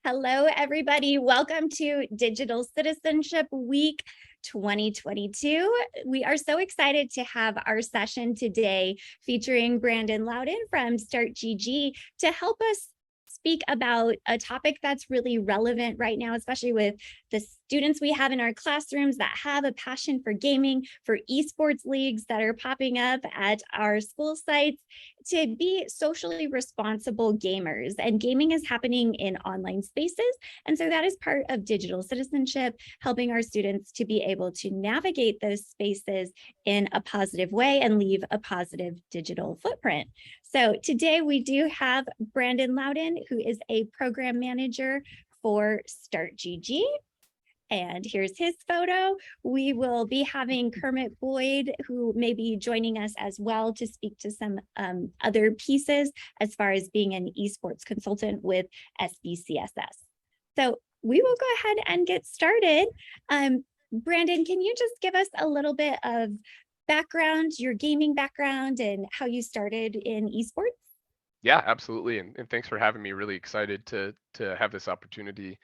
Hello, everybody. Welcome to Digital Citizenship Week 2022. We are so excited to have our session today featuring Brandon Louden from StartGG to help us speak about a topic that's really relevant right now, especially with the students we have in our classrooms that have a passion for gaming, for esports leagues that are popping up at our school sites, to be socially responsible gamers. And gaming is happening in online spaces. And so that is part of digital citizenship, helping our students to be able to navigate those spaces in a positive way and leave a positive digital footprint. So today we do have Brandon Louden, who is a program manager for StartGG. And here's his photo. We will be having Kermit Boyd, who may be joining us as well to speak to some other pieces as far as being an esports consultant with SBCSS. So we will go ahead and get started. Brandon, can you just give us a little bit of background, your gaming background, and how you started in esports? Yeah, absolutely. And thanks for having me. Really excited to have this opportunity.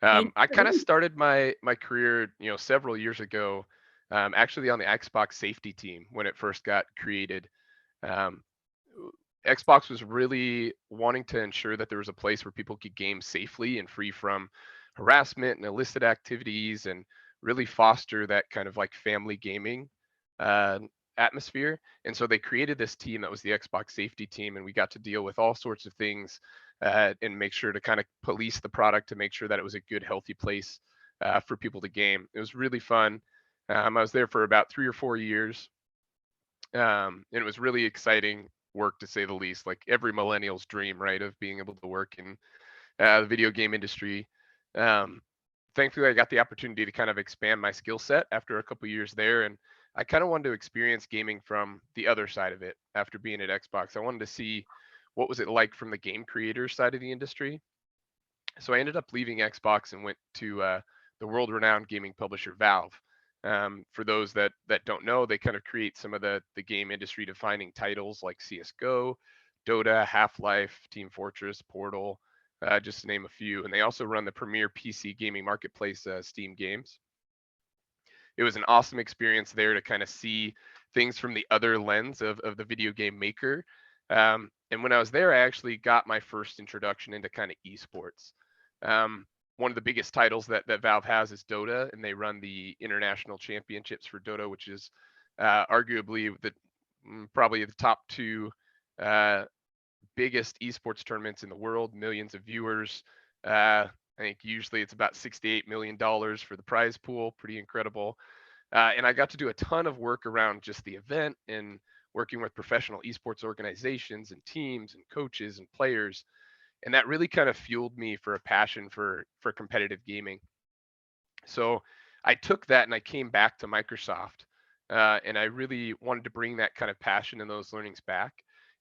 Thank I kind of you. started my career, several years ago, actually on the Xbox safety team when it first got created. Um, Xbox was really wanting to ensure that there was a place where people could game safely and free from harassment and illicit activities, and really foster that kind of like family gaming uh, atmosphere. And so they created this team that was the Xbox safety team, and we got to deal with all sorts of things and make sure to kind of police the product to make sure that it was a good, healthy place for people to game. It was really fun. I was there for about 3 or 4 years, and it was really exciting work to say the least. Like every millennial's dream, right, of being able to work in the video game industry. Um, Thankfully, I got the opportunity to kind of expand my skill set after a couple years there, and I kind of wanted to experience gaming from the other side of it after being at Xbox. I wanted to see what was it like from the game creator side of the industry. So I ended up leaving Xbox and went to the world-renowned gaming publisher Valve. For those that don't know, they kind of create some of the game industry defining titles like CS:GO, Dota, Half-Life, Team Fortress, Portal, just to name a few. And they also run the premier PC gaming marketplace, Steam Games. It was an awesome experience there to kind of see things from the other lens of the video game maker. And when I was there, I actually got my first introduction into kind of esports. One of the biggest titles that Valve has is Dota, and they run the international championships for Dota, which is arguably probably the top two uh, biggest esports tournaments in the world, millions of viewers. I think usually it's about $68 million for the prize pool, pretty incredible. And I got to do a ton of work around just the event and working with professional esports organizations and teams and coaches and players. And that really kind of fueled me for a passion for competitive gaming. So I took that and I came back to Microsoft, and I really wanted to bring that kind of passion and those learnings back.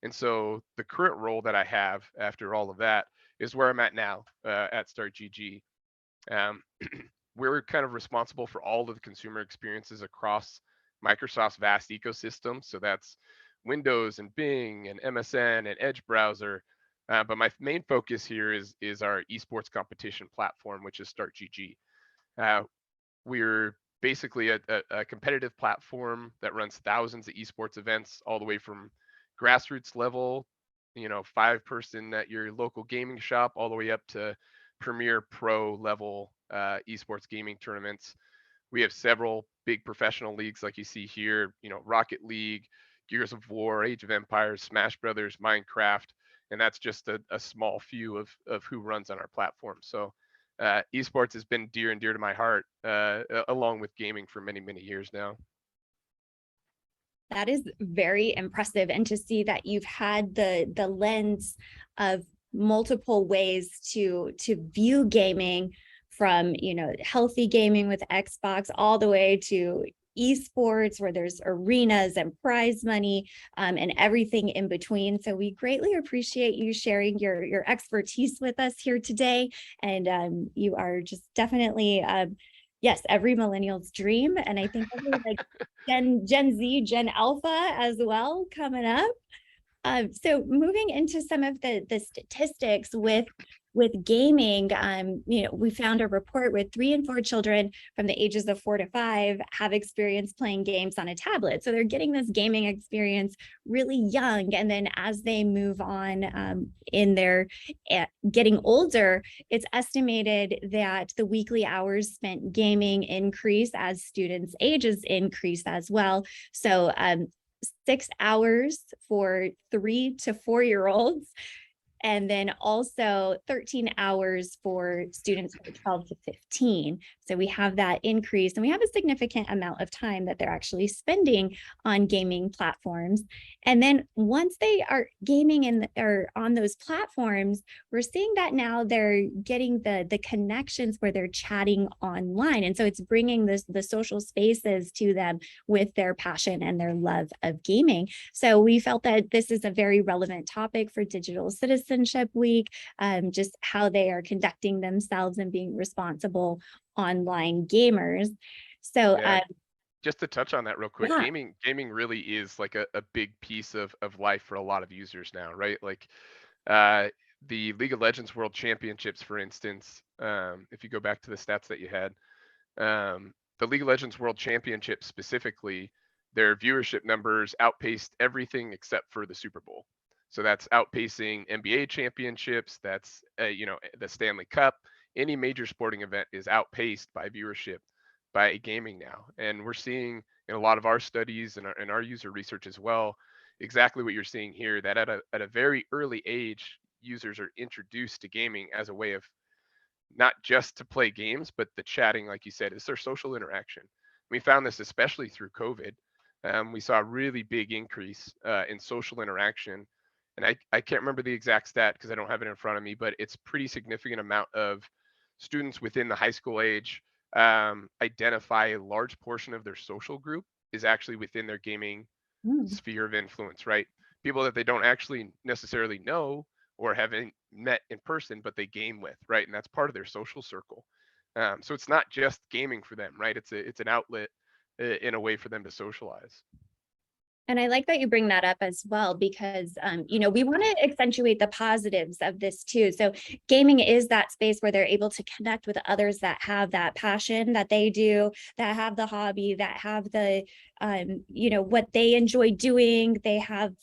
And so the current role that I have after all of that is where I'm at now at StartGG. Um, we're kind of responsible for all of the consumer experiences across Microsoft's vast ecosystem. So that's Windows and Bing and MSN and Edge browser. But my main focus here is our esports competition platform, which is StartGG. Uh, we're basically a competitive platform that runs thousands of esports events, all the way from grassroots level, 5-person at your local gaming shop, all the way up to premier pro level esports gaming tournaments. We have several big professional leagues like you see here, Rocket League, Gears of War, Age of Empires, Smash Brothers, Minecraft, and that's just a small few of who runs on our platform. So esports has been dear and dear to my heart, along with gaming for many, many years now. That is very impressive. And to see that you've had the lens of multiple ways to view gaming, from healthy gaming with Xbox all the way to esports where there's arenas and prize money, and everything in between. So we greatly appreciate you sharing your expertise with us here today. And you are just definitely yes, every millennial's dream. And I think like Gen Z, Gen Alpha as well coming up. So moving into some of the statistics with with gaming, we found a report with 3 and 4 children from the ages of 4 to 5 have experienced playing games on a tablet. So they're getting this gaming experience really young. And then as they move on in their getting older, it's estimated that the weekly hours spent gaming increase as students' ages increase as well. So 6 hours for 3 to 4-year-olds, and then also 13 hours for students from 12 to 15. So we have that increase, and we have a significant amount of time that they're actually spending on gaming platforms. And then once they are gaming or on those platforms, we're seeing that now they're getting the connections where they're chatting online. And so it's bringing the social spaces to them with their passion and their love of gaming. So we felt that this is a very relevant topic for Digital Citizenship Week, just how they are conducting themselves and being responsible online gamers. So just to touch on that real quick, yeah. gaming really is like a big piece of life for a lot of users now, right? Like the League of Legends World Championships, for instance, if you go back to the stats that you had, the League of Legends World Championships specifically, their viewership numbers outpaced everything except for the Super Bowl. So that's outpacing NBA championships, that's the Stanley Cup. Any major sporting event is outpaced by viewership by gaming now. And we're seeing in a lot of our studies and our user research as well, exactly what you're seeing here, that at a very early age, users are introduced to gaming as a way of not just to play games, but the chatting, like you said, is their social interaction. We found this especially through COVID. We saw a really big increase in social interaction. And I can't remember the exact stat because I don't have it in front of me, but it's pretty significant amount of students within the high school age identify a large portion of their social group is actually within their gaming sphere of influence, right? People that they don't actually necessarily know or haven't met in person, but they game with, right? And that's part of their social circle. So it's not just gaming for them, right? It's an outlet in a way for them to socialize. And I like that you bring that up as well, because, we want to accentuate the positives of this too. So gaming is that space where they're able to connect with others that have that passion that they do, that have the hobby, that have the, what they enjoy doing. They have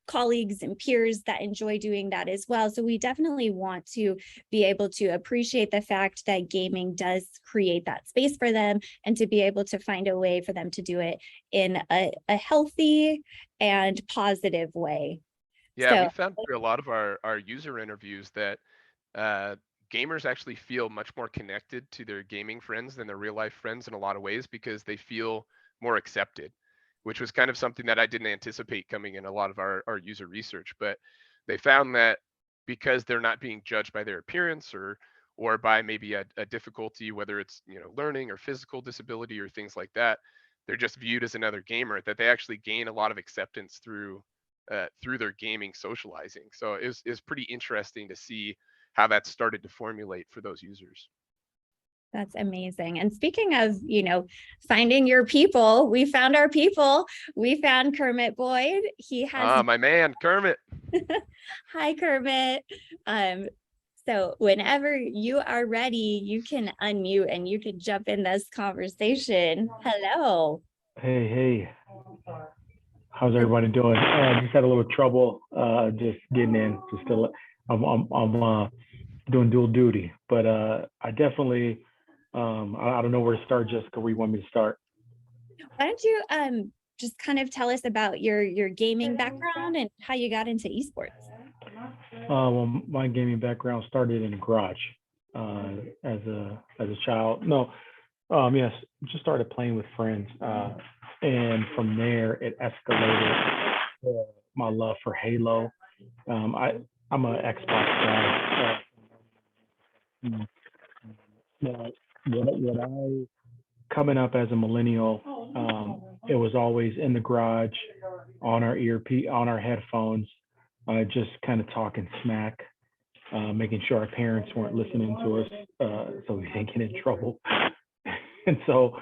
colleagues and peers that enjoy doing that as well. So we definitely want to be able to appreciate the fact that gaming does create that space for them, and to be able to find a way for them to do it in a healthy and positive way. Yeah, So we found through a lot of our user interviews that gamers actually feel much more connected to their gaming friends than their real life friends in a lot of ways because they feel more accepted, which was kind of something that I didn't anticipate coming in a lot of our user research. But they found that because they're not being judged by their appearance or by maybe a difficulty, whether it's learning or physical disability or things like that, they're just viewed as another gamer, that they actually gain a lot of acceptance through their gaming socializing. So it was pretty interesting to see how that started to formulate for those users. that's amazing. And speaking of, finding your people, we found our people. We found Kermit Boyd. He has My man, Kermit. Hi, Kermit. So whenever you are ready, you can unmute and you can jump in this conversation. Hello. Hey, how's everybody doing? Just had a little trouble just getting in. Just still, I'm doing dual duty, but I definitely I don't know where to start. Jessica, where you want me to start? Why don't you just kind of tell us about your gaming background and how you got into esports? Well, my gaming background started in a garage as a child. No, yes, just started playing with friends, and from there it escalated to my love for Halo. I'm an Xbox guy. What I coming up as a millennial, it was always in the garage, on our earpiece, on our headphones, just kind of talking smack, making sure our parents weren't listening to us, so we didn't get in trouble. And so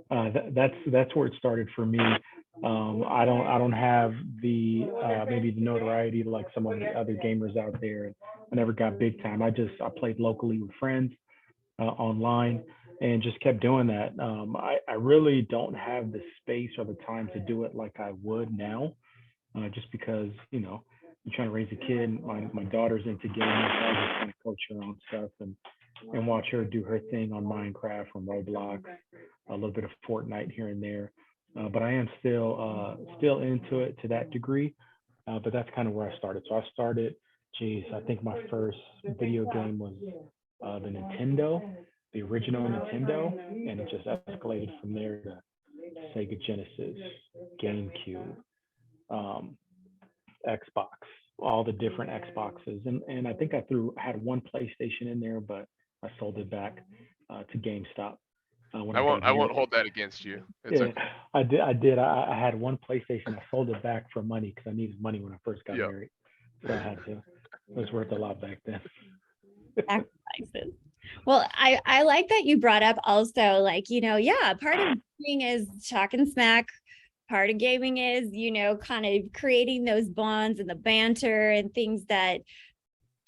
that's where it started for me. I don't have the maybe the notoriety like some of the other gamers out there, I never got big time. I played locally with friends online and just kept doing that. I really don't have the space or the time to do it like I would now, just because, you're trying to raise a kid. My daughter's into gaming, so I just kind of coach her on stuff and watch her do her thing on Minecraft or Roblox, a little bit of Fortnite here and there. But I am still into it to that degree. But that's kind of where I started. So I started, I think my first video game was the Nintendo, the original Nintendo, and it just escalated from there to Sega Genesis, GameCube, Xbox, all the different Xboxes, and I think I had one PlayStation in there, but I sold it back to GameStop. When I won't got here. hold that against you. It's Yeah, okay. I did. I had one PlayStation. I sold it back for money because I needed money when I first got Yeah. married. So I had to. It was worth a lot back then. Sacrifices. Well, I like that you brought up also, like, part of gaming is talking smack. Part of gaming is, kind of creating those bonds and the banter and things that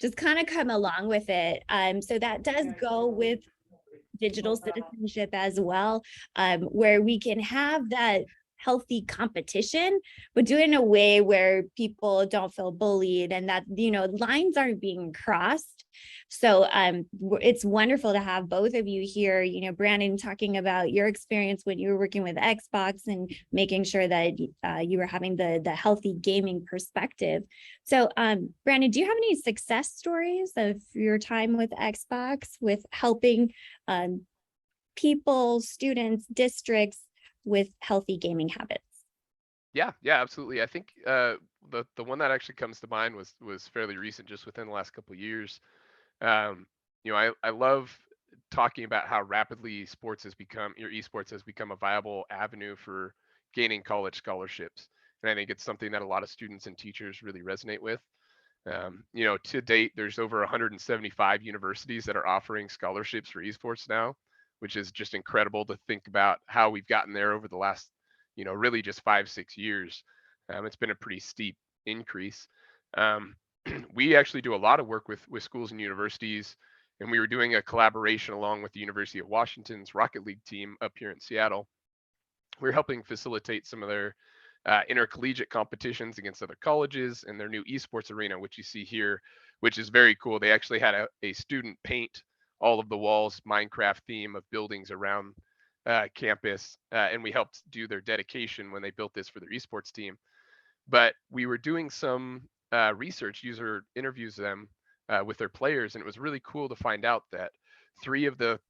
just kind of come along with it. So that does go with digital citizenship as well, where we can have that healthy competition, but do it in a way where people don't feel bullied and that, lines aren't being crossed. So it's wonderful to have both of you here, Brandon, talking about your experience when you were working with Xbox and making sure that you were having the healthy gaming perspective. So Brandon, do you have any success stories of your time with Xbox with helping people, students, districts with healthy gaming habits? Yeah, absolutely. I think the one that actually comes to mind was fairly recent, just within the last couple of years. I love talking about how rapidly esports has become a viable avenue for gaining college scholarships, and I think it's something that a lot of students and teachers really resonate with. To date, there's over 175 universities that are offering scholarships for esports now, which is just incredible to think about how we've gotten there over the last, really just 5-6 years. It's been a pretty steep increase. We actually do a lot of work with schools and universities, and we were doing a collaboration along with the University of Washington's Rocket League team up here in Seattle. We're helping facilitate some of their intercollegiate competitions against other colleges and their new esports arena, which you see here, which is very cool. They actually had a student paint all of the walls Minecraft theme of buildings around campus, and we helped do their dedication when they built this for their esports team. But we were doing some research, user interviews them with their players, and it was really cool to find out that 3 of the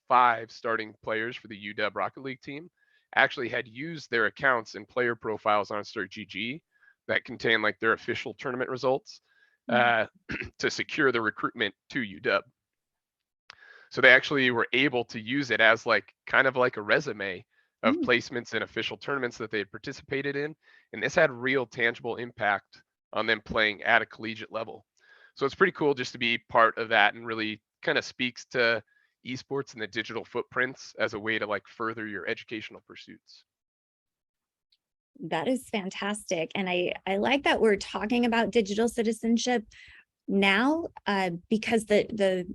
5 starting players for the UW Rocket League team actually had used their accounts and player profiles on StartGG that contain like their official tournament results to secure the recruitment to UW. So they actually were able to use it as kind of like a resume of placements in official tournaments that they had participated in. And this had real tangible impact on them playing at a collegiate level. So it's pretty cool just to be part of that, and really kind of speaks to esports and the digital footprints as a way to further your educational pursuits. That is fantastic. And I like that we're talking about digital citizenship now, because the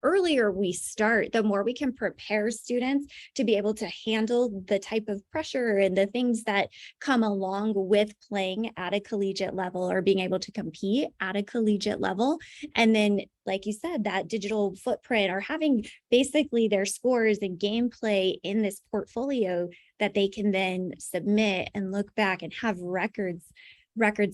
earlier we start, the more we can prepare students to be able to handle the type of pressure and the things that come along with playing at a collegiate level or being able to compete at a collegiate level. And then, like you said, that digital footprint, or having basically their scores and gameplay in this portfolio that they can then submit and look back and have records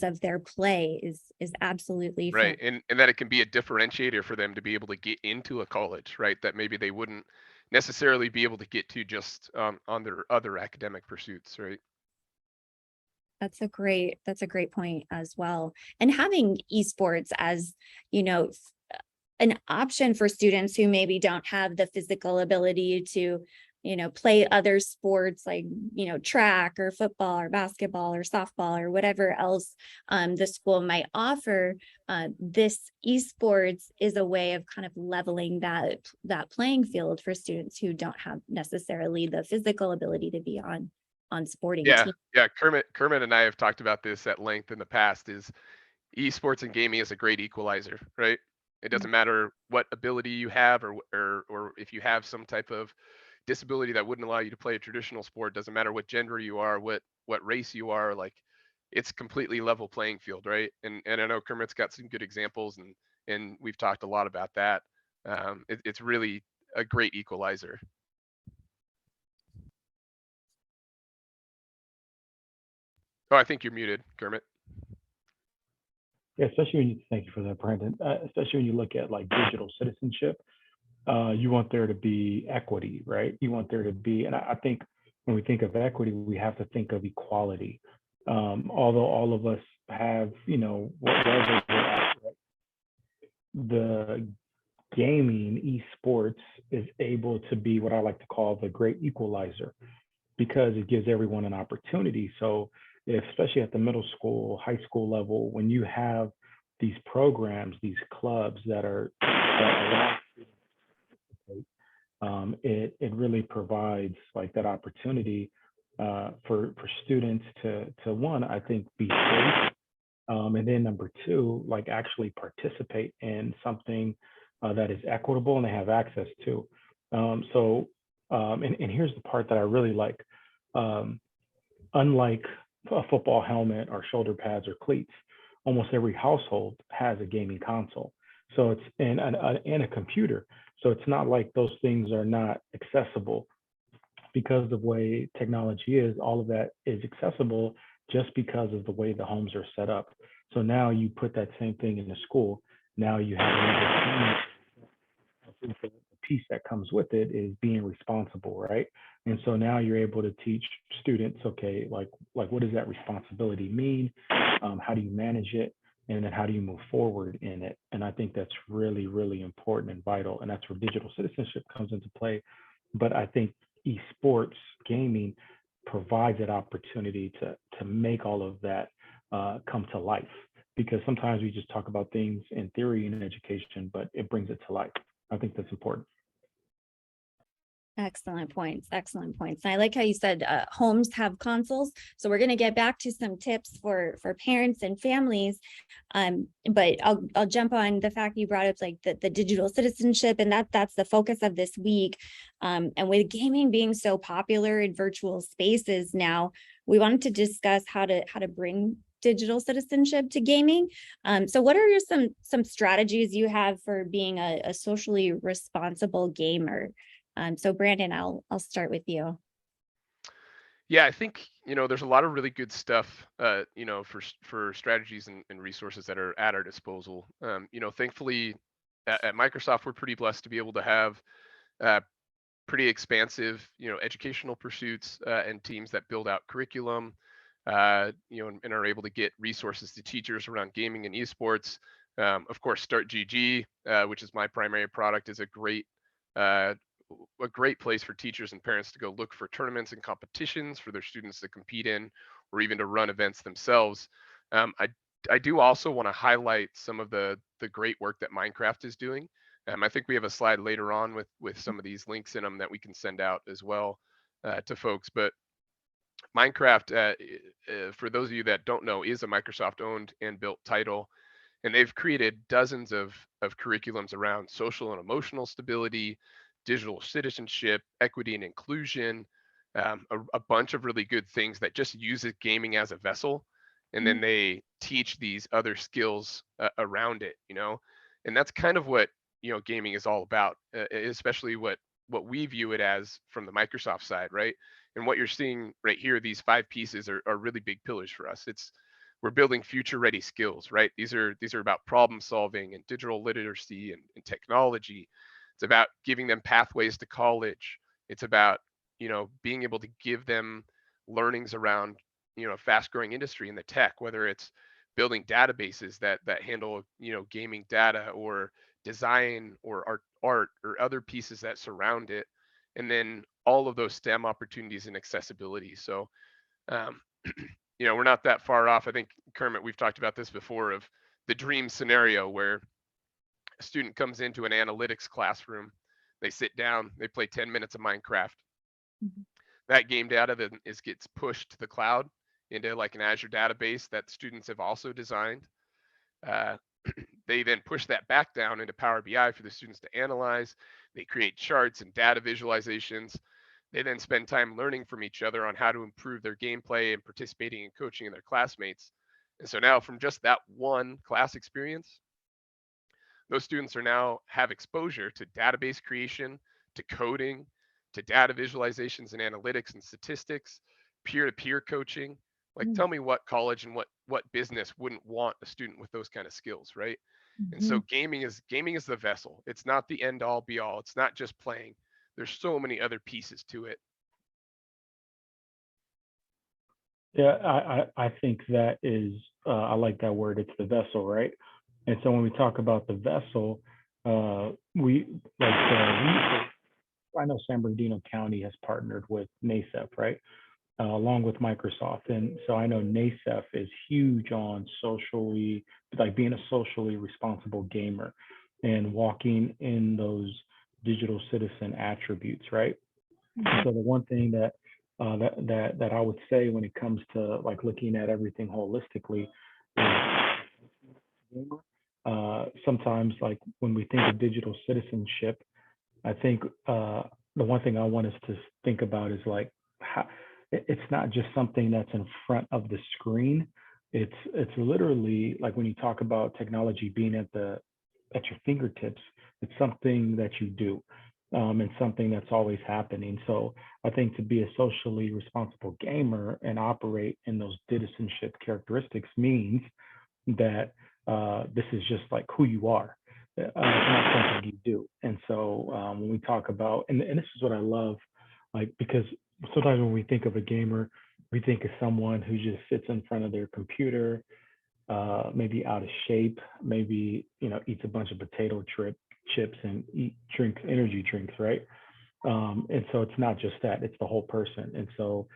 of their play is absolutely right. fun. And that it can be a differentiator for them to be able to get into a college, right, that maybe they wouldn't necessarily be able to get to just on their other academic pursuits, right? That's a great point as well. And having esports as, an option for students who maybe don't have the physical ability to, play other sports like, track or football or basketball or softball or whatever else the school might offer. This esports is a way of kind of leveling that playing field for students who don't have necessarily the physical ability to be on sporting teams. Yeah. Kermit and I have talked about this at length in the past. Is esports and gaming is a great equalizer, right? It doesn't matter what ability you have, or if you have some type of disability that wouldn't allow you to play a traditional sport. Doesn't matter what gender you are, what race you are. Like, it's completely level playing field, right? And I know Kermit's got some good examples, and we've talked a lot about that. It's really a great equalizer. Oh, I think you're muted, Kermit. Yeah, especially when you, thank you for that, Brandon. Especially when you look at like digital citizenship, you want there to be equity, right? You want there to be, and I think when we think of equity, we have to think of equality. Although all of us have, wherever we're at, right? The gaming esports is able to be what I like to call the great equalizer, because it gives everyone an opportunity. So especially at the middle school, high school level, when you have these programs, these clubs that allow it really provides like that opportunity for students to one, I think, be safe, and then number two, like actually participate in something that is equitable and they have access to. And here's the part that I really like. Unlike a football helmet or shoulder pads or cleats, almost every household has a gaming console. So it's and a computer. So it's not like those things are not accessible, because the way technology is, all of that is accessible just because of the way the homes are set up. So now you put that same thing in the school. Now you have another thing. The piece that comes with it is being responsible, right? And so now you're able to teach students, okay, like what does that responsibility mean? How do you manage it? And then how do you move forward in it? And I think that's really, really important and vital. And that's where digital citizenship comes into play. But I think esports gaming provides that opportunity to make all of that come to life. Because sometimes we just talk about things in theory and in education, but it brings it to life. I think that's important. Excellent points. Excellent points. And I like how you said homes have consoles. So we're going to get back to some tips for parents and families. But I'll jump on the fact you brought up like the digital citizenship, and that's the focus of this week. And with gaming being so popular in virtual spaces now, we wanted to discuss how to bring digital citizenship to gaming. So what are some strategies you have for being a socially responsible gamer? So Brandon, I'll start with you. Yeah, I think, there's a lot of really good stuff, for strategies and resources that are at our disposal. Thankfully at Microsoft, we're pretty blessed to be able to have pretty expansive, educational pursuits and teams that build out curriculum, and are able to get resources to teachers around gaming and esports. Of course, Start GG, which is my primary product, is a great place for teachers and parents to go look for tournaments and competitions for their students to compete in, or even to run events themselves. I do also want to highlight some of the great work that Minecraft is doing. I think we have a slide later on with some of these links in them that we can send out as well to folks. But Minecraft, for those of you that don't know, is a Microsoft owned and built title. And they've created dozens of curriculums around social and emotional stability, digital citizenship, equity and inclusion, a bunch of really good things that just uses gaming as a vessel. And then they teach these other skills around it, and that's kind of what, gaming is all about, especially what we view it as from the Microsoft side, right? And what you're seeing right here, these 5 pieces are really big pillars for us. We're building future ready skills, right? These are about problem solving and digital literacy and technology. It's about giving them pathways to college. It's about, being able to give them learnings around, fast growing industry in the tech, whether it's building databases that handle, gaming data, or design or art or other pieces that surround it. And then all of those STEM opportunities and accessibility. So, we're not that far off. I think, Kermit, we've talked about this before, of the dream scenario where a student comes into an analytics classroom, they sit down, they play 10 minutes of Minecraft. That game data then gets pushed to the cloud into like an Azure database that students have also designed. They then push that back down into Power BI for the students to analyze. They create charts and data visualizations. They then spend time learning from each other on how to improve their gameplay and participating in coaching in their classmates. And so now from just that one class experience, those students are now have exposure to database creation, to coding, to data visualizations and analytics and statistics, peer-to-peer coaching. Like, tell me what college and what business wouldn't want a student with those kind of skills, right? And so gaming is the vessel. It's not the end all be all. It's not just playing. There's so many other pieces to it. Yeah, I think that is, I like that word. It's the vessel, right? And so when we talk about the vessel, I know San Bernardino County has partnered with NASEF, right? Along with Microsoft. And so I know NASEF is huge on socially, like being a socially responsible gamer and walking in those digital citizen attributes, right? So the one thing that I would say when it comes to like looking at everything holistically, sometimes like when we think of digital citizenship, I think the one thing I want us to think about is like how it's not just something that's in front of the screen. It's literally like when you talk about technology being at your fingertips, it's something that you do, and something that's always happening. So I think to be a socially responsible gamer and operate in those citizenship characteristics means that this is just like who you are. It's not something you do. And so when we talk about, and this is what I love, like, because sometimes when we think of a gamer, we think of someone who just sits in front of their computer, maybe out of shape, maybe, eats a bunch of potato chips and drinks energy drinks, right? And so it's not just that, it's the whole person. And so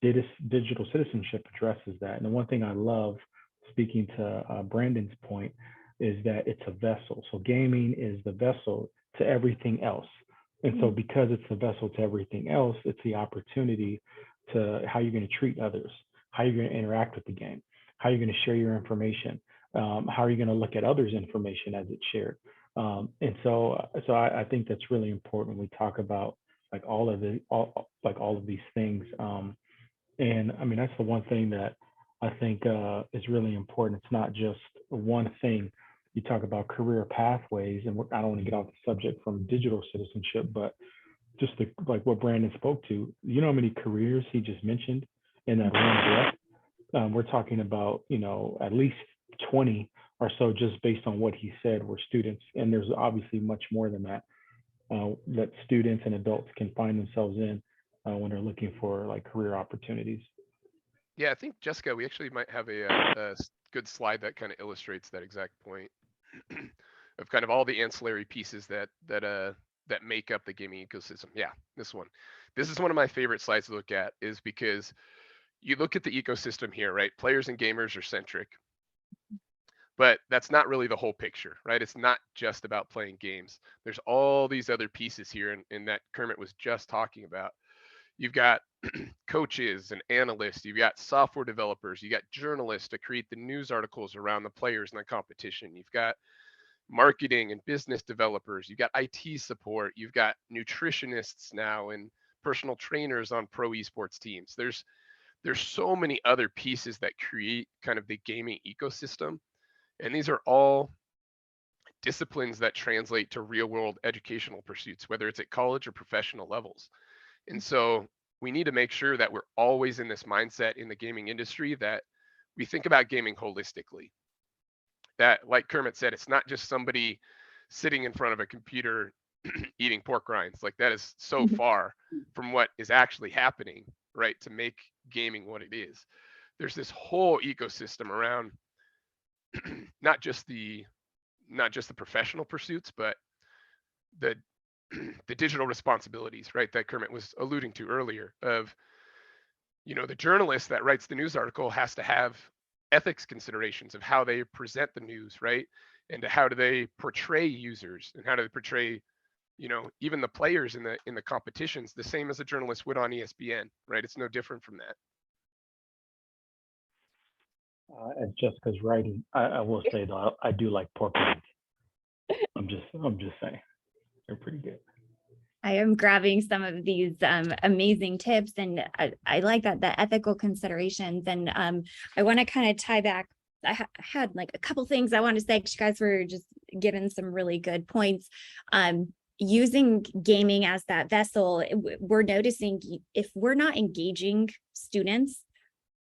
digital citizenship addresses that. And the one thing I love, speaking to Brandon's point, is that it's a vessel. So gaming is the vessel to everything else. And so because it's the vessel to everything else, it's the opportunity to how you're going to treat others, how you're going to interact with the game, how you're going to share your information, how are you going to look at others' information as it's shared. And so I think that's really important when we talk about like all of these things. And I mean, that's the one thing that I think is really important. It's not just one thing. You talk about career pathways, and I don't want to get off the subject from digital citizenship, but just like what Brandon spoke to, how many careers he just mentioned in that one breath? We're talking about, at least 20 or so just based on what he said were students. And there's obviously much more than that, that students and adults can find themselves in when they're looking for like career opportunities. Yeah, I think, Jessica, we actually might have a good slide that kind of illustrates that exact point of kind of all the ancillary pieces that make up the gaming ecosystem. Yeah, this one. This is one of my favorite slides to look at, is because you look at the ecosystem here, right? Players and gamers are centric, but that's not really the whole picture, right? It's not just about playing games. There's all these other pieces here, and that Kermit was just talking about. You've got coaches and analysts, you've got software developers, you got journalists to create the news articles around the players and the competition. You've got marketing and business developers, you've got IT support, you've got nutritionists now and personal trainers on pro esports teams. There's so many other pieces that create kind of the gaming ecosystem. And these are all disciplines that translate to real world educational pursuits, whether it's at college or professional levels. And so we need to make sure that we're always in this mindset in the gaming industry that we think about gaming holistically. That, like Kermit said, it's not just somebody sitting in front of a computer eating pork rinds. Like, that is so far from what is actually happening, right, to make gaming what it is. There's this whole ecosystem around not just the professional pursuits, but the digital responsibilities, right, that Kermit was alluding to earlier, of, the journalist that writes the news article has to have ethics considerations of how they present the news, right? And how do they portray users, and how do they portray, even the players in the competitions, the same as a journalist would on ESPN, right? It's no different from that. As Jessica's writing, I will say though, I do like pork rinds. I'm just saying, they're pretty good. I am grabbing some of these amazing tips, and I like that, the ethical considerations. And I want to kind of tie back. I had like a couple things I want to say, because you guys were just giving some really good points. Using gaming as that vessel, we're noticing if we're not engaging students,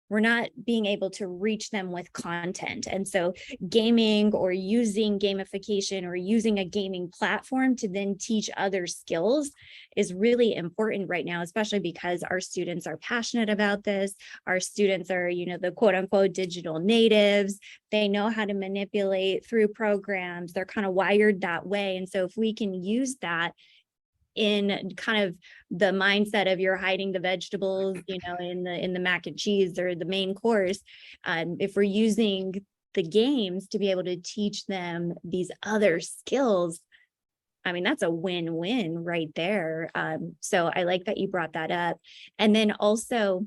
we're not being able to reach them with content. And so gaming, or using gamification, or using a gaming platform to then teach other skills is really important right now, especially because our students are passionate about this. Our students are, the quote unquote digital natives. They know how to manipulate through programs. They're kind of wired that way. And so if we can use that in kind of the mindset of you're hiding the vegetables, in the mac and cheese or the main course, if we're using the games to be able to teach them these other skills, I mean, that's a win-win right there. So I like that you brought that up. And then also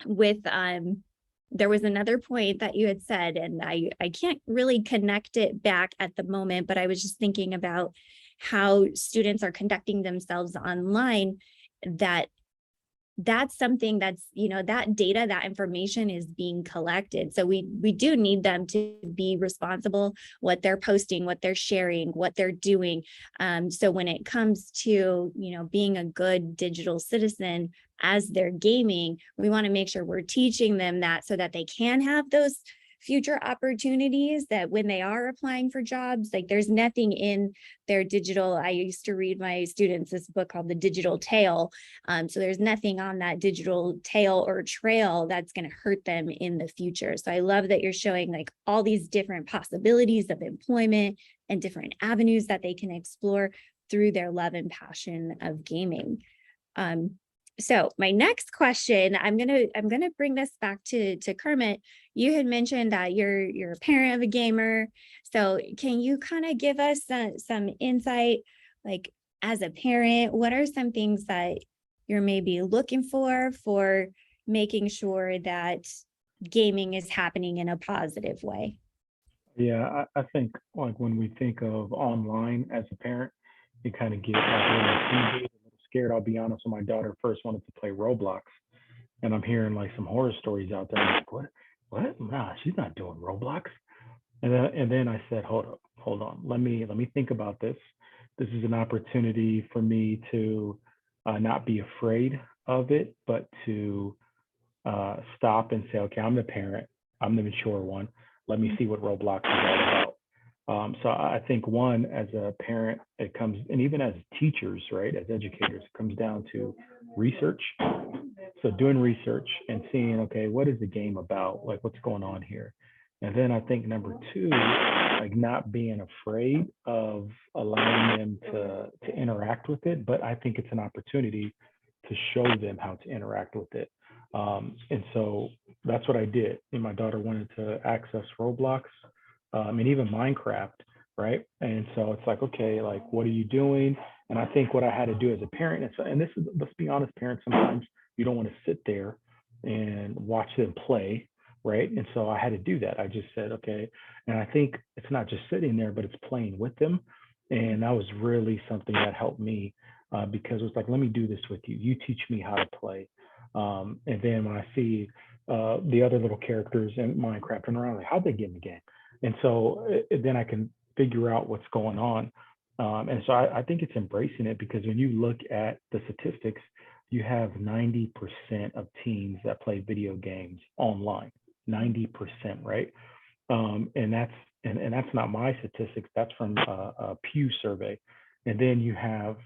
with, there was another point that you had said, and I can't really connect it back at the moment, but I was just thinking about how students are conducting themselves online, that's something that's, that data, that information is being collected. So we do need them to be responsible, what they're posting, what they're sharing, what they're doing. So when it comes to, being a good digital citizen as they're gaming, we want to make sure we're teaching them that, so that they can have those future opportunities, that when they are applying for jobs, like there's nothing in their digital. I used to read my students this book called The Digital Tail. So there's nothing on that digital tail or trail that's going to hurt them in the future. So I love that you're showing like all these different possibilities of employment and different avenues that they can explore through their love and passion of gaming. So my next question, I'm gonna bring this back to Kermit. You had mentioned that you're a parent of a gamer. So can you kind of give us some insight, like as a parent, what are some things that you're maybe looking for making sure that gaming is happening in a positive way? Yeah, I think like when we think of online as a parent, you kind of get like a little scared. I'll be honest, when my daughter first wanted to play Roblox, and I'm hearing like some horror stories out there. I'm like, what? Nah, she's not doing Roblox. And then I said, hold on. Let me think about this. This is an opportunity for me to not be afraid of it, but to stop and say, okay, I'm the parent. I'm the mature one. Let me see what Roblox is all about. So I think one, as a parent, it comes, and even as teachers, right, as educators, it comes down to research. So doing research and seeing, okay, what is the game about? Like, what's going on here? And then I think number two, like not being afraid of allowing them to interact with it, but I think it's an opportunity to show them how to interact with it. And so that's what I did. And my daughter wanted to access Roblox, and even Minecraft, right? And so it's like, okay, like, what are you doing? And I think what I had to do as a parent, and this is, let's be honest, parents, sometimes you don't want to sit there and watch them play, right? And so I had to do that. I just said, okay. And I think it's not just sitting there, but it's playing with them. And that was really something that helped me, because it was like, let me do this with you. You teach me how to play. And then when I see the other little characters in Minecraft and around, like, how'd they get in the game? And so then I can figure out what's going on. And so I think it's embracing it, because when you look at the statistics, you have 90% of teens that play video games online, 90%, right? And that's not my statistics. That's from a Pew survey. And then you have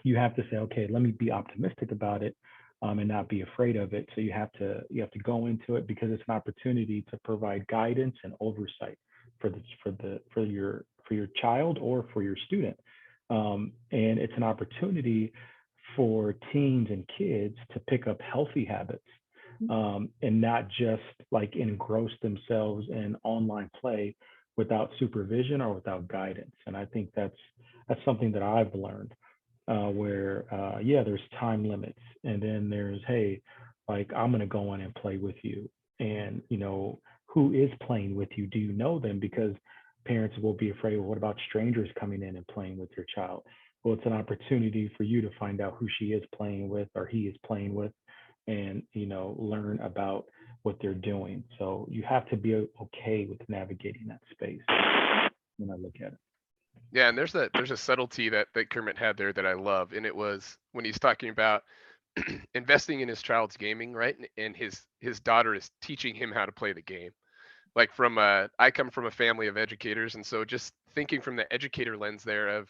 to say, okay, let me be optimistic about it, and not be afraid of it. So you have to go into it, because it's an opportunity to provide guidance and oversight for your child or for your student. And it's an opportunity for teens and kids to pick up healthy habits, and not just like engross themselves in online play without supervision or without guidance. And I think that's something that I've learned, where there's time limits, and then there's, hey, like, I'm going to go in and play with you. And, who is playing with you? Do you know them? Because parents will be afraid, well, what about strangers coming in and playing with your child? Well, it's an opportunity for you to find out who she is playing with or he is playing with, and, learn about what they're doing. So you have to be okay with navigating that space when I look at it. Yeah, and there's a subtlety that Kermit had there that I love, and it was when he's talking about investing in his child's gaming, right? And his daughter is teaching him how to play the game. Like I come from a family of educators, and so just thinking from the educator lens there of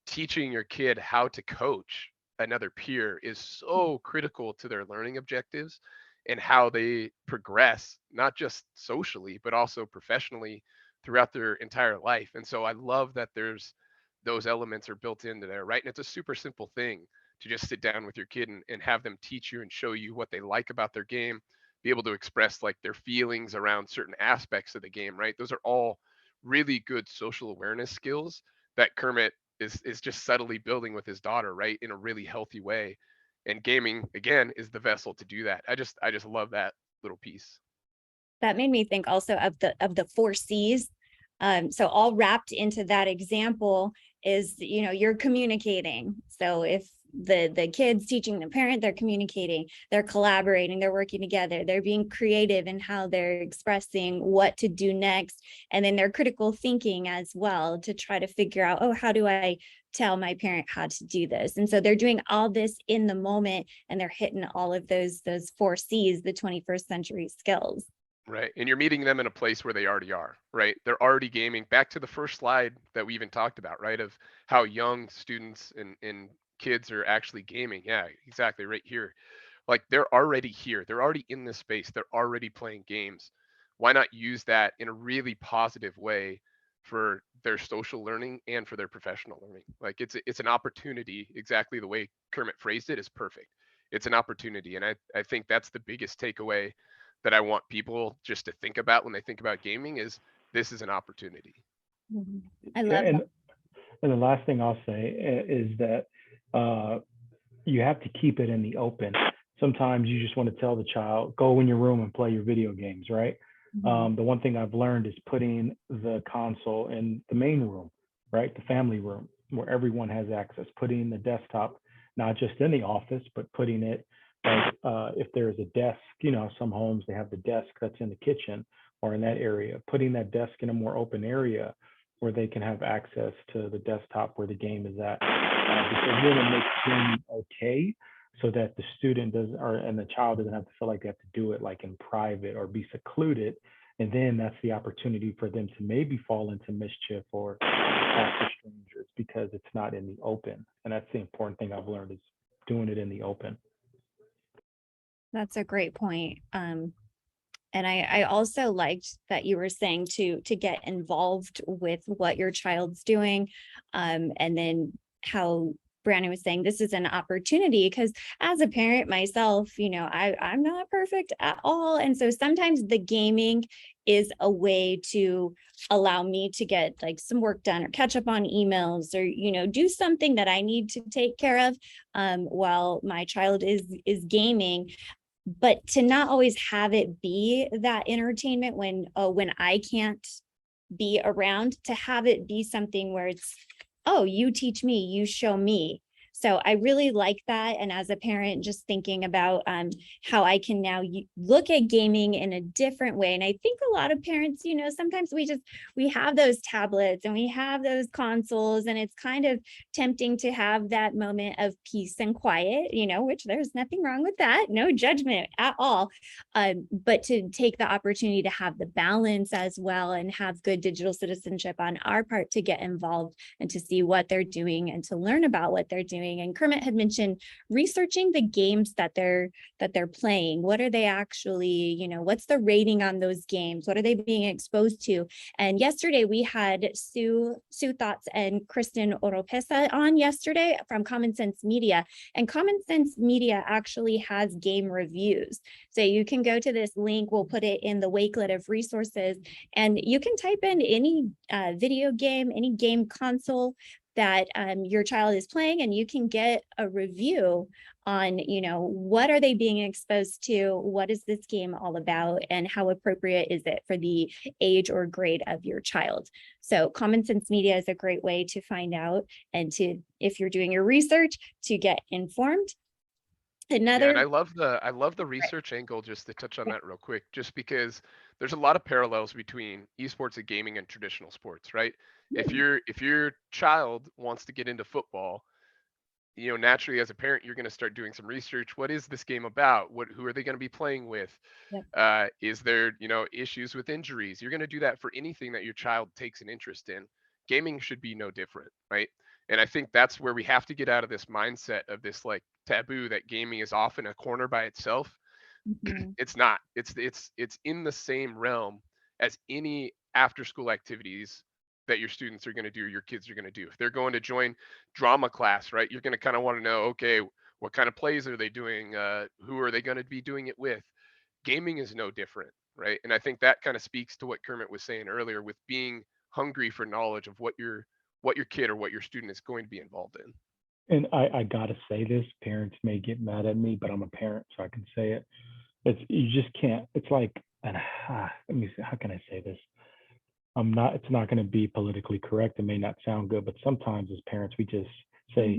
teaching your kid how to coach another peer is so critical to their learning objectives and how they progress, not just socially, but also professionally throughout their entire life. And so I love that there's those elements are built into there, right? And it's a super simple thing to just sit down with your kid and have them teach you and show you what they like about their game, be able to express like their feelings around certain aspects of the game, right? Those are all really good social awareness skills that Kermit is just subtly building with his daughter, right, in a really healthy way. And gaming again is the vessel to do that. I just love that little piece. That made me think also of the 4 C's. So all wrapped into that example is, you're communicating. So if the kids teaching the parent, they're communicating, they're collaborating, they're working together, they're being creative in how they're expressing what to do next. And then they're critical thinking as well to try to figure out, oh, how do I tell my parent how to do this? And so they're doing all this in the moment, and they're hitting all of those 4 C's, the 21st century skills. Right. And you're meeting them in a place where they already are, right? They're already gaming. Back to the first slide that we even talked about, right? Of how young students and kids are actually gaming. Yeah, exactly. Right here. Like they're already here. They're already in this space. They're already playing games. Why not use that in a really positive way for their social learning and for their professional learning? Like it's an opportunity. Exactly the way Kermit phrased it is perfect. It's an opportunity. And I think that's the biggest takeaway that I want people just to think about when they think about gaming is this is an opportunity. I love and, that. And the last thing I'll say is that you have to keep it in the open. Sometimes you just want to tell the child, go in your room and play your video games, right? The one thing I've learned is putting the console in the main room, right? The family room where everyone has access, putting the desktop, not just in the office, but putting it like if there's a desk, some homes, they have the desk that's in the kitchen or in that area, putting that desk in a more open area where they can have access to the desktop where the game is at. Because then it makes them okay so that the student and the child doesn't have to feel like they have to do it like in private or be secluded. And then that's the opportunity for them to maybe fall into mischief or talk to strangers because it's not in the open. And that's the important thing I've learned is doing it in the open. That's a great point. And I also liked that you were saying to get involved with what your child's doing. And then how Brandon was saying this is an opportunity, because as a parent myself, I'm not perfect at all. And so sometimes the gaming is a way to allow me to get like some work done or catch up on emails or, do something that I need to take care of while my child is gaming. But to not always have it be that entertainment when I can't be around, to have it be something where it's, oh, you teach me, you show me. So I really like that. And as a parent, just thinking about how I can now look at gaming in a different way. And I think a lot of parents, sometimes we have those tablets and we have those consoles, and it's kind of tempting to have that moment of peace and quiet, which there's nothing wrong with that. No judgment at all. But to take the opportunity to have the balance as well and have good digital citizenship on our part to get involved and to see what they're doing and to learn about what they're doing. And Kermit had mentioned researching the games that they're playing. What are they actually, what's the rating on those games? What are they being exposed to? And yesterday we had Sue Thoughts and Kristen Oropesa on yesterday from Common Sense Media. And Common Sense Media actually has game reviews. So you can go to this link, we'll put it in the wakelet of resources, and you can type in any video game, any game console, that your child is playing, and you can get a review on, what are they being exposed to? What is this game all about? And how appropriate is it for the age or grade of your child? So Common Sense Media is a great way to find out, and if you're doing your research, to get informed. Yeah, and I love the research angle, just to touch on that real quick, just because there's a lot of parallels between esports and gaming and traditional sports, right? If your child wants to get into football, naturally as a parent, you're going to start doing some research. What is this game about? Who are they going to be playing with? Yep. Is there, issues with injuries? You're going to do that for anything that your child takes an interest in. Gaming should be no different, right? And I think that's where we have to get out of this mindset of this like taboo that gaming is often a corner by itself. Mhm. It's not. It's in the same realm as any after school activities that your students are going to do, your kids are going to do. If they're going to join drama class, right, you're going to kind of want to know, okay, what kind of plays are they doing? Who are they going to be doing it with? Gaming is no different, right? And I think that kind of speaks to what Kermit was saying earlier, with being hungry for knowledge of what your kid or what your student is going to be involved in. And I gotta say this, parents may get mad at me, but I'm a parent, so I can say it. You just can't. It's like, and let me see, how can I say this? It's not going to be politically correct. It may not sound good, but sometimes as parents, we just say,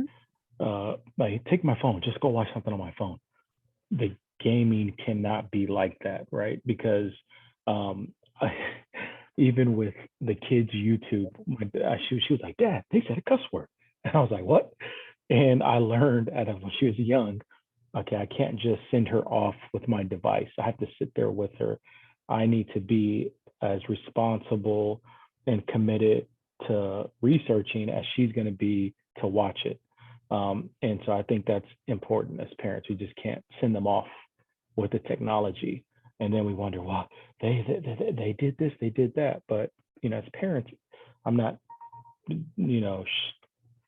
like, take my phone, just go watch something on my phone. The gaming cannot be like that, right? Because even with the kids' YouTube, she was like, Dad, they said a cuss word. And I was like, what? And I learned when she was young, okay, I can't just send her off with my device. I have to sit there with her. I need to be as responsible and committed to researching as she's going to be to watch it. And so I think that's important as parents. We just can't send them off with the technology. And then we wonder, well, they did this, they did that. But, as parents, I'm not,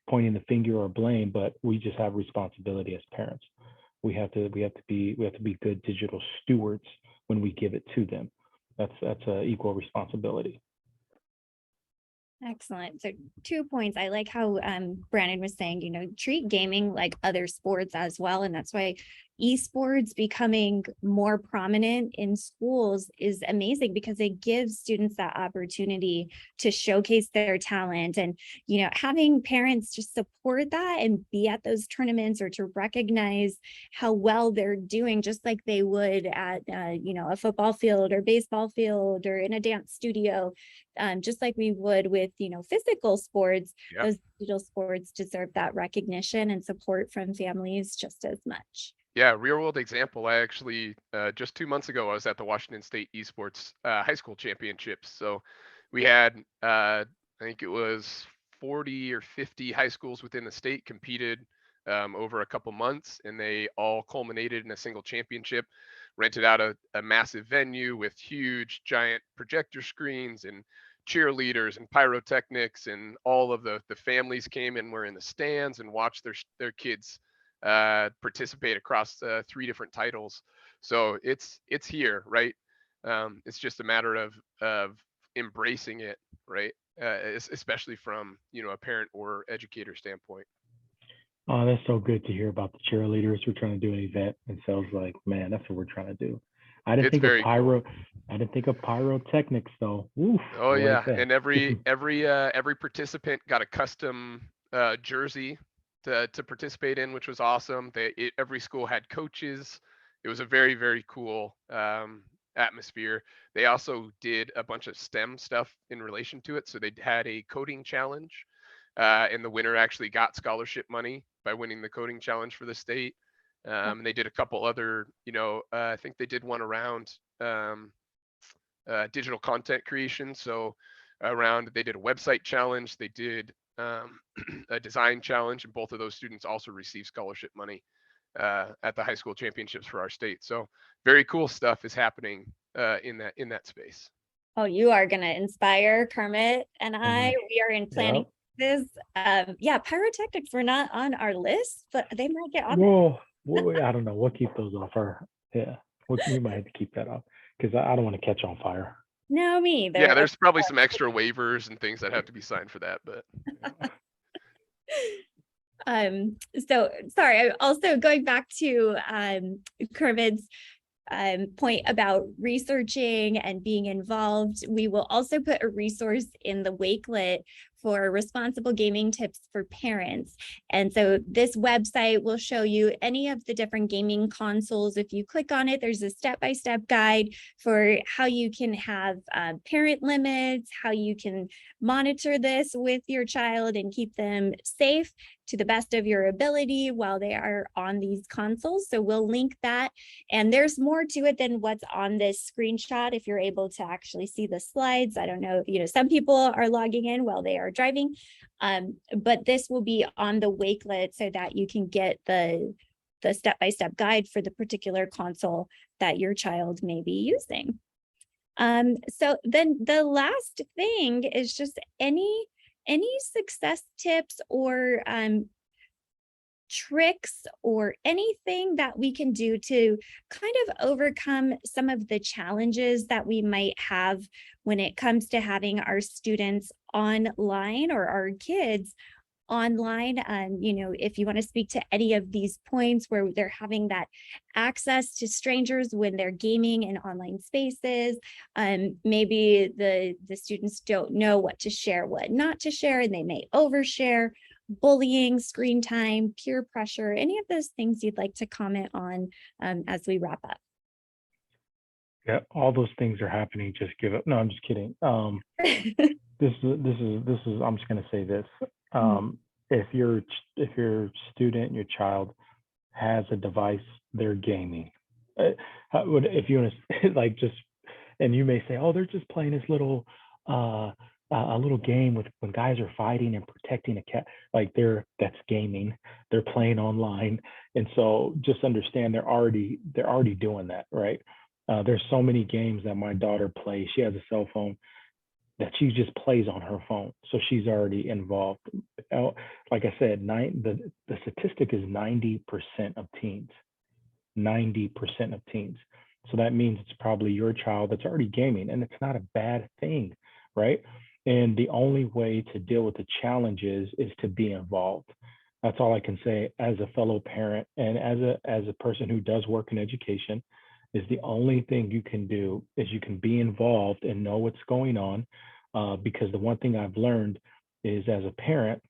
pointing the finger or blame, but we just have responsibility as parents. We have to be good digital stewards when we give it to them. That's an equal responsibility. Excellent. So 2 points. I like how Brandon was saying, treat gaming like other sports as well. And that's why esports becoming more prominent in schools is amazing, because it gives students that opportunity to showcase their talent. And, having parents just support that and be at those tournaments, or to recognize how well they're doing, just like they would at, a football field or baseball field or in a dance studio. Just like we would with, physical sports, those digital sports deserve that recognition and support from families just as much. Yeah, real world example. I actually, just 2 months ago, I was at the Washington State Esports High School Championships. So we had, I think it was 40 or 50 high schools within the state competed over a couple months, and they all culminated in a single championship. Rented out a massive venue with huge giant projector screens and cheerleaders and pyrotechnics, and all of the families came and were in the stands and watched their kids participate across 3 different titles. So it's here, right? It's just a matter of embracing it, right? Especially from a parent or educator standpoint. Oh, that's so good to hear about the cheerleaders. We're trying to do an event, and so I was like, man, that's what we're trying to do. I didn't It's think of very cool. I didn't think of pyrotechnics though. Oof, Oh I like yeah, that. and every participant got a custom jersey to participate in, which was awesome. Every school had coaches. It was a very, very cool atmosphere. They also did a bunch of STEM stuff in relation to it. So they had a coding challenge, and the winner actually got scholarship money by winning the coding challenge for the state. And they did a couple other, I think they did one around digital content creation. So they did a website challenge, they did a design challenge, and both of those students also received scholarship money at the high school championships for our state. So very cool stuff is happening in that space. Oh, you are going to inspire Kermit and I. We are in planning this. Yeah, pyrotechnics were not on our list, but they might get on. Whoa, I don't know. We'll keep those off we might have to keep that off, because I don't want to catch on fire. No, me either. Yeah, there's probably some extra waivers and things that have to be signed for that, but So sorry, I'm also going back to Kermit's point about researching and being involved. We will also put a resource in the Wakelet for responsible gaming tips for parents. And so this website will show you any of the different gaming consoles. If you click on it, there's a step-by-step guide for how you can have parent limits, how you can monitor this with your child and keep them safe to the best of your ability while they are on these consoles. So we'll link that. And there's more to it than what's on this screenshot. If you're able to actually see the slides, I don't know, some people are logging in while they are driving, but this will be on the Wakelet so that you can get the step-by-step guide for the particular console that your child may be using. So then the last thing is just any success tips or tricks or anything that we can do to kind of overcome some of the challenges that we might have when it comes to having our students online or our kids online. If you want to speak to any of these points where they're having that access to strangers when they're gaming in online spaces, maybe the students don't know what to share, what not to share, and they may overshare. Bullying, screen time, peer pressure, any of those things you'd like to comment on as we wrap up? Yeah, all those things are happening. Just give up. No, I'm just kidding. This is. I'm just gonna say this. If your student, your child has a device, they're gaming. If you want to like just, and you may say, oh, they're just playing this little a little game with when guys are fighting and protecting a cat. Like that's gaming. They're playing online, and so just understand they're already doing that, right? There's so many games that my daughter plays. She has a cell phone that she just plays on her phone, so she's already involved. Like I said, the statistic is 90% of teens. 90% of teens. So that means it's probably your child that's already gaming, and it's not a bad thing, right? And the only way to deal with the challenges is to be involved. That's all I can say as a fellow parent and as a person who does work in education. Is the only thing you can do is you can be involved and know what's going on, because the one thing I've learned is as a parent,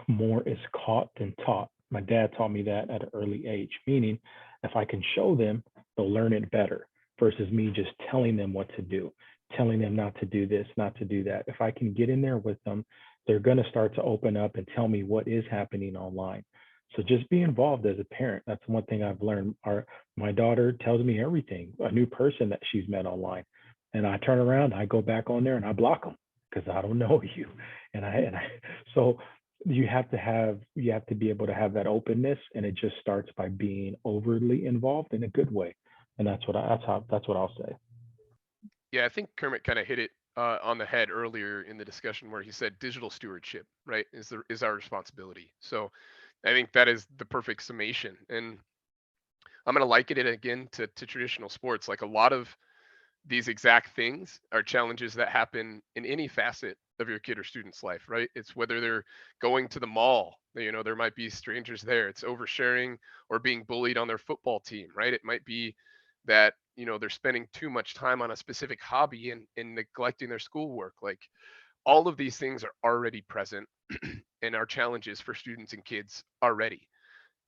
more is caught than taught. My dad taught me that at an early age, meaning if I can show them, they'll learn it better versus me just telling them what to do, telling them not to do this, not to do that. If I can get in there with them, they're going to start to open up and tell me what is happening online. So just be involved as a parent. That's one thing I've learned. My daughter tells me everything, a new person that she's met online. And I turn around, I go back on there and I block them because I don't know you. So you have to be able to have that openness, and it just starts by being overly involved in a good way. And that's what I'll say. Yeah, I think Kermit kind of hit it on the head earlier in the discussion where he said digital stewardship, right, is our responsibility. So I think that is the perfect summation. And I'm going to liken it again to traditional sports. Like a lot of these exact things are challenges that happen in any facet of your kid or student's life, right? It's whether they're going to the mall, there might be strangers there. It's oversharing or being bullied on their football team, right? It might be that, they're spending too much time on a specific hobby and neglecting their schoolwork. Like all of these things are already present and are challenges for students and kids already.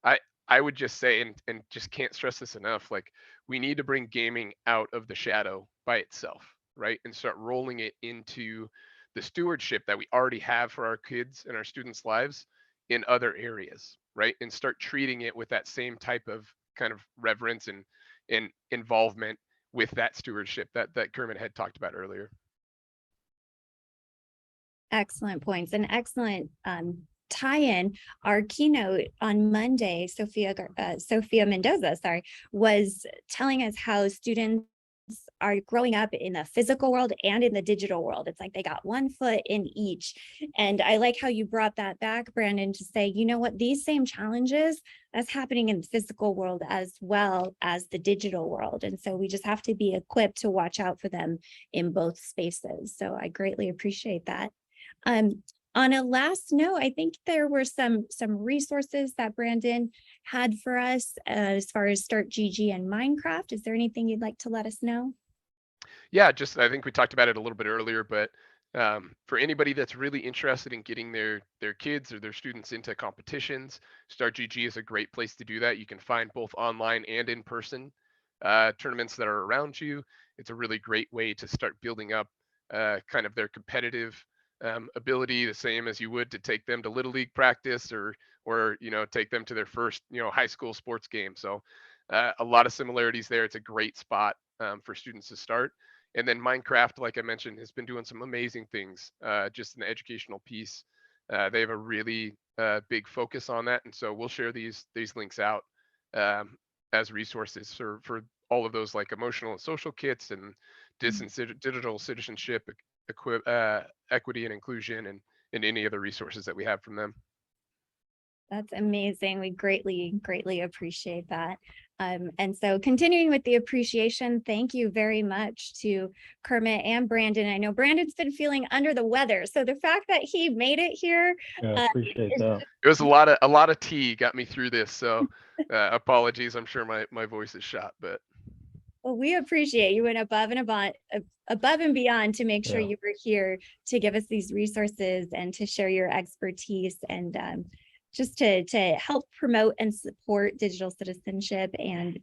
I would just say, and just can't stress this enough, like we need to bring gaming out of the shadow by itself, right? And start rolling it into the stewardship that we already have for our kids and our students' lives in other areas, right? And start treating it with that same type of kind of reverence and involvement with that stewardship that Kermit had talked about earlier. Excellent points and excellent tie-in. Our keynote on Monday, Sophia Mendoza, was telling us how students are growing up in the physical world and in the digital world. It's like they got one foot in each. And I like how you brought that back, Brandon, to say, you know what, these same challenges that's happening in the physical world as well as the digital world. And so we just have to be equipped to watch out for them in both spaces. So I greatly appreciate that. On a last note, I think there were some resources that Brandon had for us as far as Start GG and Minecraft. Is there anything you'd like to let us know? Yeah, just I think we talked about it a little bit earlier, but for anybody that's really interested in getting their kids or their students into competitions, Start GG is a great place to do that. You can find both online and in person tournaments that are around you. It's a really great way to start building up kind of their competitive ability, the same as you would to take them to little league practice or take them to their first high school sports game. So a lot of similarities there. It's a great spot for students to start. And then Minecraft, like I mentioned, has been doing some amazing things just in the educational piece. They have a really big focus on that, and so we'll share these links out as resources for all of those, like emotional and social kits and digital citizenship, equity and inclusion, and any other resources that we have from them. That's amazing. We greatly appreciate that. And so continuing with the appreciation, thank you very much to Kermit and Brandon. I know Brandon's been feeling under the weather, so the fact that he made it here. Yeah, appreciate that. It was a lot of tea got me through this, so apologies. I'm sure my voice is shot, but well, we appreciate you went above and beyond to make sure Yeah. you were here to give us these resources and to share your expertise and just to help promote and support digital citizenship and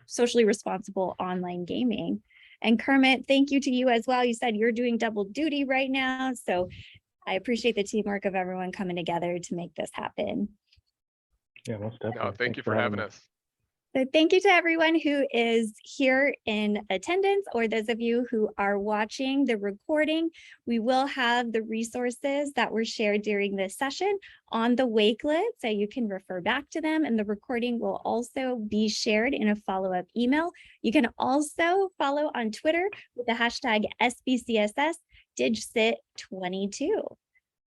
socially responsible online gaming. And Kermit, thank you to you as well. You said you're doing double duty right now, so I appreciate the teamwork of everyone coming together to make this happen. Yeah, most definitely. no, thank Thanks you for having us. So thank you to everyone who is here in attendance or those of you who are watching the recording. We will have the resources that were shared during this session on the Wakelet, so you can refer back to them, and the recording will also be shared in a follow-up email. You can also follow on Twitter with the hashtag SBCSS DigCit22.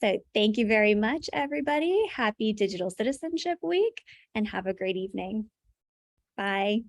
So thank you very much, everybody. Happy Digital Citizenship Week and have a great evening. Bye.